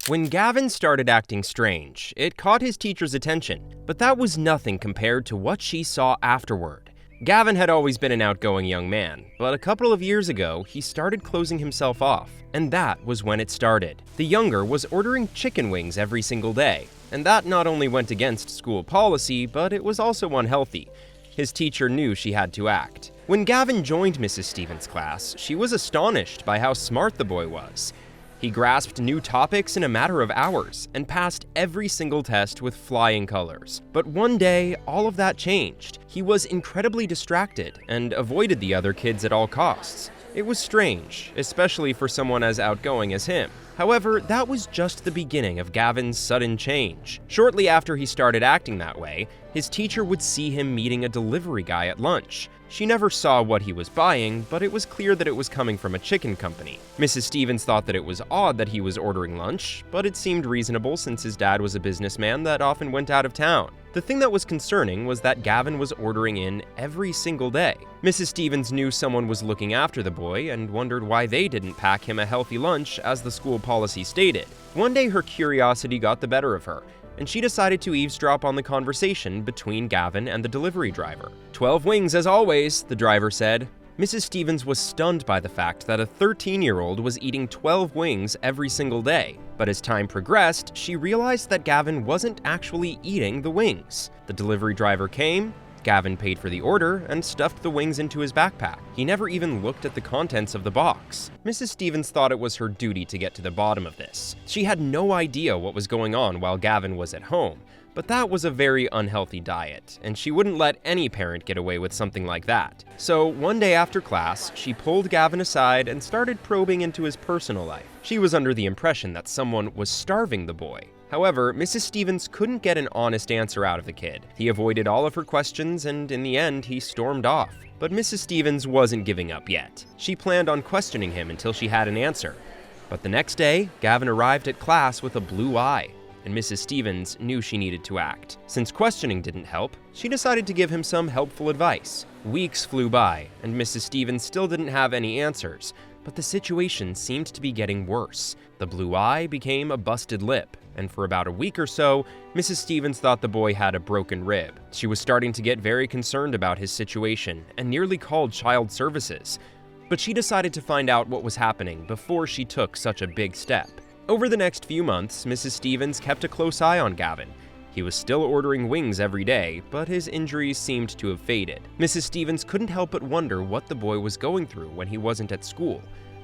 When Gavin started acting strange, it caught his teacher's attention, but that was nothing compared to what she saw afterward. Gavin had always been an outgoing young man, but a couple of years ago, he started closing himself off, and that was when it started. The younger was ordering chicken wings every single day, and that not only went against school policy, but it was also unhealthy. His teacher knew she had to act. When Gavin joined Mrs. Stevens' class, she was astonished by how smart the boy was. He grasped new topics in a matter of hours and passed every single test with flying colors. But one day, all of that changed. He was incredibly distracted and avoided the other kids at all costs. It was strange, especially for someone as outgoing as him. However, that was just the beginning of Gavin's sudden change. Shortly after he started acting that way, his teacher would see him meeting a delivery guy at lunch. She never saw what he was buying, but it was clear that it was coming from a chicken company. Mrs. Stevens thought that it was odd that he was ordering lunch, but it seemed reasonable since his dad was a businessman that often went out of town. The thing that was concerning was that Gavin was ordering in every single day. Mrs. Stevens knew someone was looking after the boy and wondered why they didn't pack him a healthy lunch as the school policy stated. One day her curiosity got the better of her, and she decided to eavesdrop on the conversation between Gavin and the delivery driver. 12 wings as always, the driver said. Mrs. Stevens was stunned by the fact that a 13-year-old was eating 12 wings every single day. But as time progressed, she realized that Gavin wasn't actually eating the wings. The delivery driver came, Gavin paid for the order, and stuffed the wings into his backpack. He never even looked at the contents of the box. Mrs. Stevens thought it was her duty to get to the bottom of this. She had no idea what was going on while Gavin was at home, but that was a very unhealthy diet, and she wouldn't let any parent get away with something like that. So one day after class, she pulled Gavin aside and started probing into his personal life. She was under the impression that someone was starving the boy. However, Mrs. Stevens couldn't get an honest answer out of the kid. He avoided all of her questions, and in the end, he stormed off. But Mrs. Stevens wasn't giving up yet. She planned on questioning him until she had an answer. But the next day, Gavin arrived at class with a blue eye, and Mrs. Stevens knew she needed to act. Since questioning didn't help, she decided to give him some helpful advice. Weeks flew by, and Mrs. Stevens still didn't have any answers, but the situation seemed to be getting worse. The blue eye became a busted lip, and for about a week or so, Mrs. Stevens thought the boy had a broken rib. She was starting to get very concerned about his situation and nearly called child services. But she decided to find out what was happening before she took such a big step. Over the next few months, Mrs. Stevens kept a close eye on Gavin. He was still ordering wings every day, but his injuries seemed to have faded. Mrs. Stevens couldn't help but wonder what the boy was going through when he wasn't at school,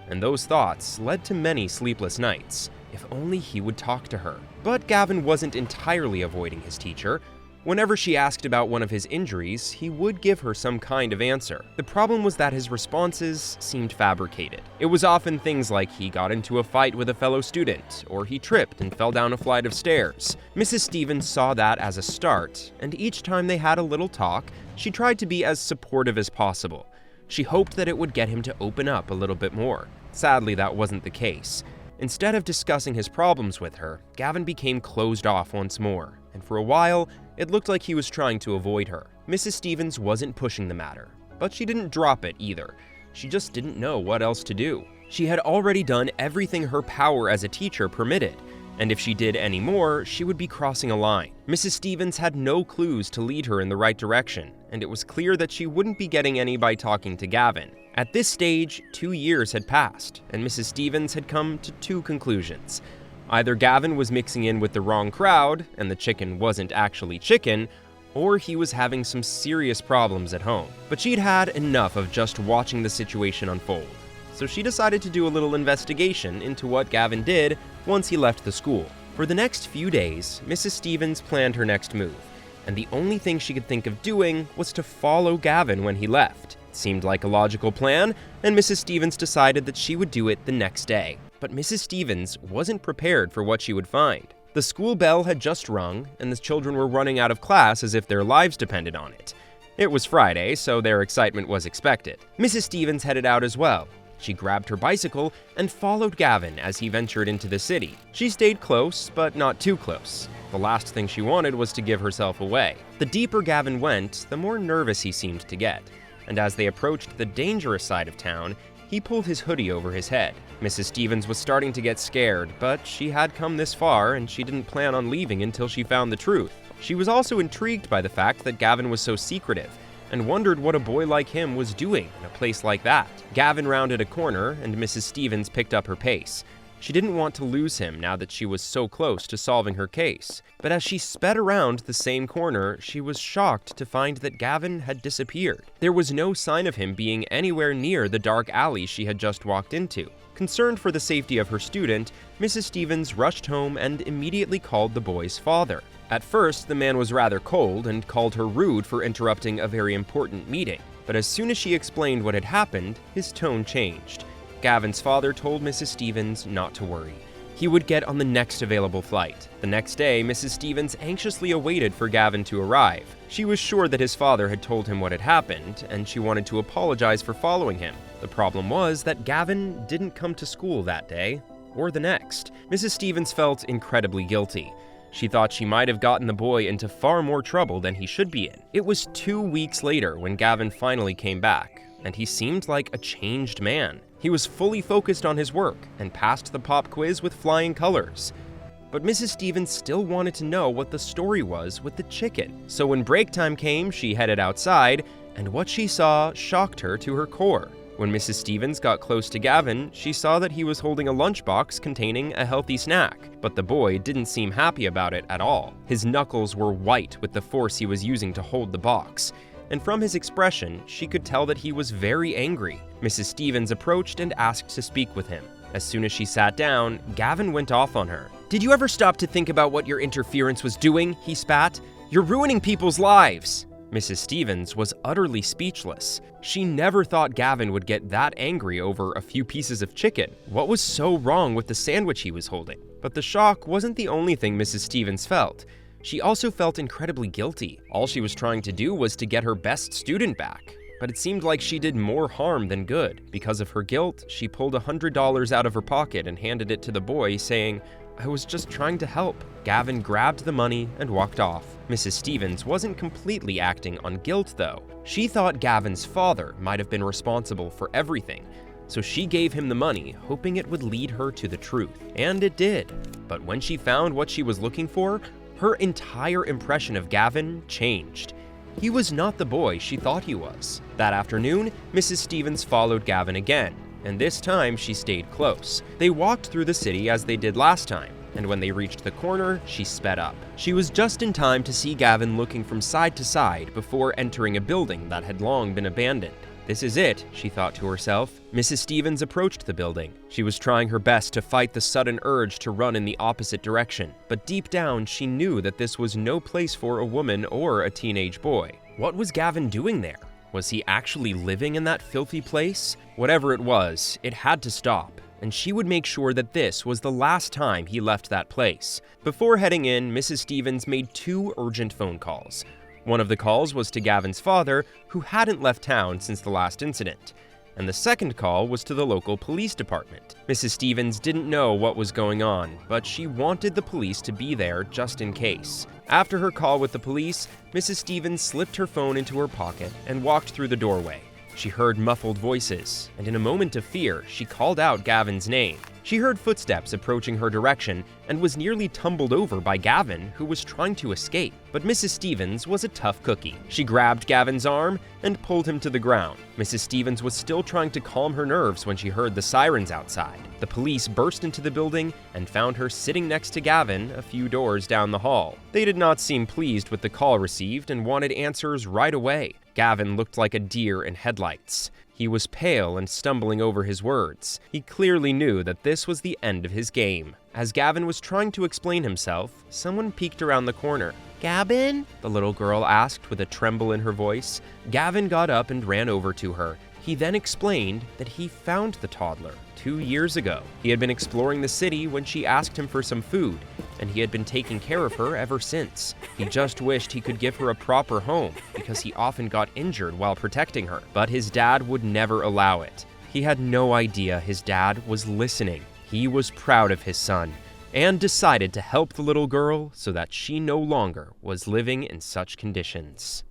and those thoughts led to many sleepless nights. If only he would talk to her. But Gavin wasn't entirely avoiding his teacher. Whenever she asked about one of his injuries, he would give her some kind of answer. The problem was that his responses seemed fabricated. It was often things like he got into a fight with a fellow student, or he tripped and fell down a flight of stairs. Mrs. Stevens saw that as a start, and each time they had a little talk, she tried to be as supportive as possible. She hoped that it would get him to open up a little bit more. Sadly, that wasn't the case. Instead of discussing his problems with her, Gavin became closed off once more, and for a while, it looked like he was trying to avoid her. Mrs. Stevens wasn't pushing the matter, but she didn't drop it either. She just didn't know what else to do. She had already done everything her power as a teacher permitted, and if she did any more, she would be crossing a line. Mrs. Stevens had no clues to lead her in the right direction, and it was clear that she wouldn't be getting any by talking to Gavin. At this stage, 2 years had passed, and Mrs. Stevens had come to two conclusions. Either Gavin was mixing in with the wrong crowd, and the chicken wasn't actually chicken, or he was having some serious problems at home. But she'd had enough of just watching the situation unfold, so she decided to do a little investigation into what Gavin did once he left the school. For the next few days, Mrs. Stevens planned her next move, and the only thing she could think of doing was to follow Gavin when he left. It seemed like a logical plan, and Mrs. Stevens decided that she would do it the next day. But Mrs. Stevens wasn't prepared for what she would find. The school bell had just rung, and the children were running out of class as if their lives depended on it. It was Friday, so their excitement was expected. Mrs. Stevens headed out as well. She grabbed her bicycle and followed Gavin as he ventured into the city. She stayed close, but not too close. The last thing she wanted was to give herself away. The deeper Gavin went, the more nervous he seemed to get. And as they approached the dangerous side of town, He pulled his hoodie over his head. Mrs. Stevens was starting to get scared, but she had come this far and she didn't plan on leaving until she found the truth. She was also intrigued by the fact that Gavin was so secretive and wondered what a boy like him was doing in a place like that. Gavin rounded a corner and Mrs. Stevens picked up her pace. She didn't want to lose him now that she was so close to solving her case. But as she sped around the same corner, she was shocked to find that Gavin had disappeared. There was no sign of him being anywhere near the dark alley she had just walked into. Concerned for the safety of her student, Mrs. Stevens rushed home and immediately called the boy's father. At first, the man was rather cold and called her rude for interrupting a very important meeting. But as soon as she explained what had happened, his tone changed. Gavin's father told Mrs. Stevens not to worry. He would get on the next available flight. The next day, Mrs. Stevens anxiously awaited for Gavin to arrive. She was sure that his father had told him what had happened, and she wanted to apologize for following him. The problem was that Gavin didn't come to school that day, or the next. Mrs. Stevens felt incredibly guilty. She thought she might have gotten the boy into far more trouble than he should be in. It was 2 weeks later when Gavin finally came back, and he seemed like a changed man. He was fully focused on his work and passed the pop quiz with flying colors. But Mrs. Stevens still wanted to know what the story was with the chicken. So when break time came, she headed outside, and what she saw shocked her to her core. When Mrs. Stevens got close to Gavin, she saw that he was holding a lunchbox containing a healthy snack, but the boy didn't seem happy about it at all. His knuckles were white with the force he was using to hold the box, and from his expression, she could tell that he was very angry. Mrs. Stevens approached and asked to speak with him. As soon as she sat down, Gavin went off on her. "Did you ever stop to think about what your interference was doing?" he spat. "You're ruining people's lives." Mrs. Stevens was utterly speechless. She never thought Gavin would get that angry over a few pieces of chicken. What was so wrong with the sandwich he was holding? But the shock wasn't the only thing Mrs. Stevens felt. She also felt incredibly guilty. All she was trying to do was to get her best student back. But it seemed like she did more harm than good. Because of her guilt, she pulled $100 out of her pocket and handed it to the boy, saying, "I was just trying to help." Gavin grabbed the money and walked off. Mrs. Stevens wasn't completely acting on guilt, though. She thought Gavin's father might have been responsible for everything, so she gave him the money, hoping it would lead her to the truth. And it did. But when she found what she was looking for, her entire impression of Gavin changed. He was not the boy she thought he was. That afternoon, Mrs. Stevens followed Gavin again, and this time she stayed close. They walked through the city as they did last time, and when they reached the corner, she sped up. She was just in time to see Gavin looking from side to side before entering a building that had long been abandoned. This is it, she thought to herself. Mrs. Stevens approached the building. She was trying her best to fight the sudden urge to run in the opposite direction, but deep down she knew that this was no place for a woman or a teenage boy. What was Gavin doing there? Was he actually living in that filthy place? Whatever it was, it had to stop, and she would make sure that this was the last time he left that place. Before heading in, Mrs. Stevens made 2 urgent phone calls. One of the calls was to Gavin's father, who hadn't left town since the last incident, and the second call was to the local police department. Mrs. Stevens didn't know what was going on, but she wanted the police to be there just in case. After her call with the police, Mrs. Stevens slipped her phone into her pocket and walked through the doorway. She heard muffled voices, and in a moment of fear, she called out Gavin's name. She heard footsteps approaching her direction and was nearly tumbled over by Gavin, who was trying to escape. But Mrs. Stevens was a tough cookie. She grabbed Gavin's arm and pulled him to the ground. Mrs. Stevens was still trying to calm her nerves when she heard the sirens outside. The police burst into the building and found her sitting next to Gavin a few doors down the hall. They did not seem pleased with the call received and wanted answers right away. Gavin looked like a deer in headlights. He was pale and stumbling over his words. He clearly knew that this was the end of his game. As Gavin was trying to explain himself, someone peeked around the corner. "Gavin?" the little girl asked with a tremble in her voice. Gavin got up and ran over to her. He then explained that he found the toddler 2 years ago. He had been exploring the city when she asked him for some food, and he had been taking care of her ever since. He just wished he could give her a proper home, because he often got injured while protecting her, but his dad would never allow it. He had no idea his dad was listening. He was proud of his son, and decided to help the little girl so that she no longer was living in such conditions.